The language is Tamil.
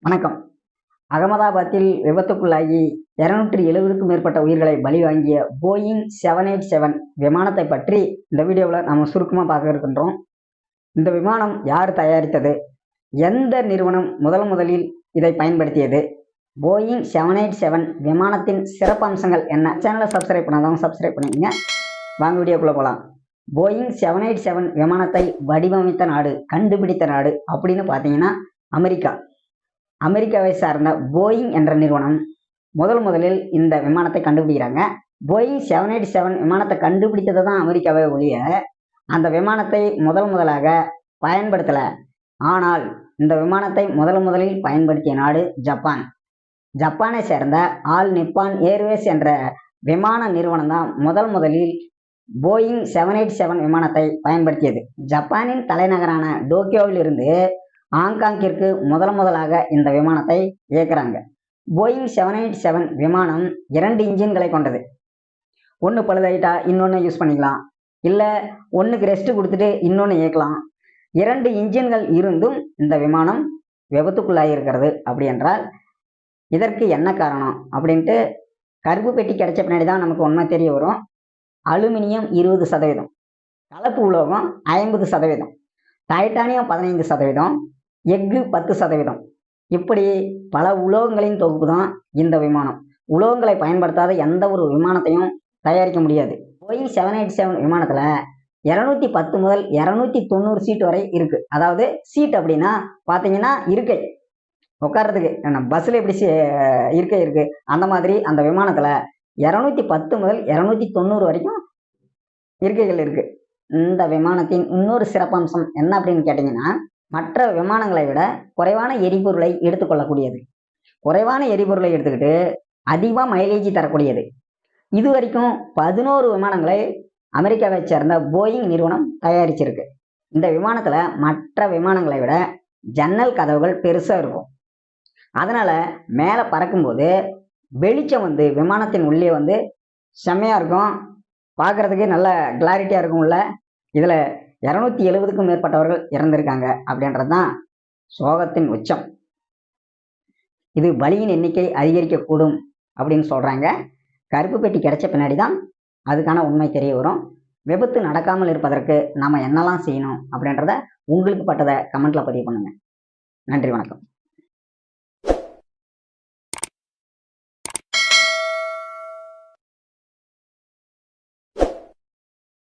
வணக்கம். அகமதாபாத்தில் விபத்துக்குள்ளாகி 270க்கும் மேற்பட்ட உயிர்களை பலி வாங்கிய போயிங் 787 விமானத்தை பற்றி இந்த வீடியோவில் நம்ம சுருக்கமாக பார்க்க இருக்கின்றோம். இந்த விமானம் யார் தயாரித்தது, எந்த நிறுவனம் முதலில் இதை பயன்படுத்தியது, போயிங் 787 விமானத்தின் சிறப்பம்சங்கள் என்ன? சேனலை சப்ஸ்கிரைப் பண்ணாதவங்க சப்ஸ்கிரைப் பண்ணிக்கங்க. வாங்க வீடியோக்குள்ளே போகலாம். போயிங் 787 விமானத்தை வடிவமைத்த நாடு, கண்டுபிடித்த நாடு அப்படின்னு பார்த்தீங்கன்னா அமெரிக்காவை சார்ந்த போயிங் என்ற நிறுவனம் முதலில் இந்த விமானத்தை கண்டுபிடிக்கிறாங்க. போயிங் 787 விமானத்தை கண்டுபிடித்தது தான் அமெரிக்காவை ஒழிய அந்த விமானத்தை முதலாக பயன்படுத்தலை. ஆனால் இந்த விமானத்தை முதலில் பயன்படுத்திய நாடு ஜப்பானை சேர்ந்த ஆல் நிப்பான் ஏர்வேஸ் என்ற விமான நிறுவனம் தான் முதலில் போயிங் 787 விமானத்தை பயன்படுத்தியது. ஜப்பானின் தலைநகரான டோக்கியோவில் இருந்து ஹாங்காங்கிற்கு முதலாக இந்த விமானத்தை இயக்குறாங்க. போயிங் 787 விமானம் 2 இன்ஜின்களை கொண்டது. ஒன்று பழுதாயிட்டா இன்னொன்று யூஸ் பண்ணிக்கலாம், இல்லை ஒன்றுக்கு ரெஸ்ட் கொடுத்துட்டு இன்னொன்று இயக்கலாம். 2 இன்ஜின்கள் இருந்தும் இந்த விமானம் விபத்துக்குள்ளாகி இருக்கிறது. அப்படி என்றால் இதற்கு என்ன காரணம் அப்படின்ட்டு கருப்பு பெட்டி கிடைச்ச பின்னாடி தான் நமக்கு உண்மை தெரிய வரும். அலுமினியம் 20%, கலப்பு உலோகம் 50%, டைட்டானியம் 15%, எஃகு 10%, இப்படி பல உலோகங்களின் தொகுப்பு தான் இந்த விமானம். உலோகங்களை பயன்படுத்தாத எந்த ஒரு விமானத்தையும் தயாரிக்க முடியாது. போயிங் 787 விமானத்தில் 210 முதல் 290 சீட் வரை இருக்கு. அதாவது சீட் அப்படின்னா பார்த்தீங்கன்னா இருக்கை, உட்கார்றதுக்கு நம்ம பஸ்ஸில் எப்படி இருக்கை இருக்கு, அந்த மாதிரி அந்த விமானத்தில் 210 முதல் 290 வரைக்கும் இருக்கைகள் இருக்கு. இந்த விமானத்தின் இன்னொரு சிறப்பம்சம் என்ன அப்படின்னு கேட்டிங்கன்னா, மற்ற விமானங்களை விட குறைவான எரிபொருளை எடுத்துக்கொள்ளக்கூடியது. குறைவான எரிபொருளை எடுத்துக்கிட்டு அதிகமாக மைலேஜ் தரக்கூடியது. இது வரைக்கும் 11 விமானங்களை அமெரிக்காவை சேர்ந்த போயிங் நிறுவனம் தயாரிச்சிருக்கு. இந்த விமானத்தில் மற்ற விமானங்களை விட ஜன்னல் கதவுகள் பெருசாக இருக்கும். அதனால் மேலே பறக்கும்போது வெளிச்சம் விமானத்தின் உள்ளே செம்மையாக இருக்கும், பார்க்குறதுக்கு நல்ல கிளாரிட்டியாக இருக்கும். உள்ள இதில் 270க்கும் மேற்பட்டவர்கள் இறந்திருக்காங்க அப்படின்றது தான் சோகத்தின் உச்சம். இது பலியின் எண்ணிக்கை அதிகரிக்கக்கூடும் அப்படின்னு சொல்கிறாங்க. கருப்பு பெட்டி கிடைச்ச பின்னாடி தான் அதுக்கான உண்மை தெரிய வரும். விபத்து நடக்காமல் இருப்பதற்கு நம்ம என்னெல்லாம் செய்யணும் அப்படின்றத உங்களுக்கு பட்டதை கமெண்ட்டில் பதிவு பண்ணுங்கள். நன்றி, வணக்கம்.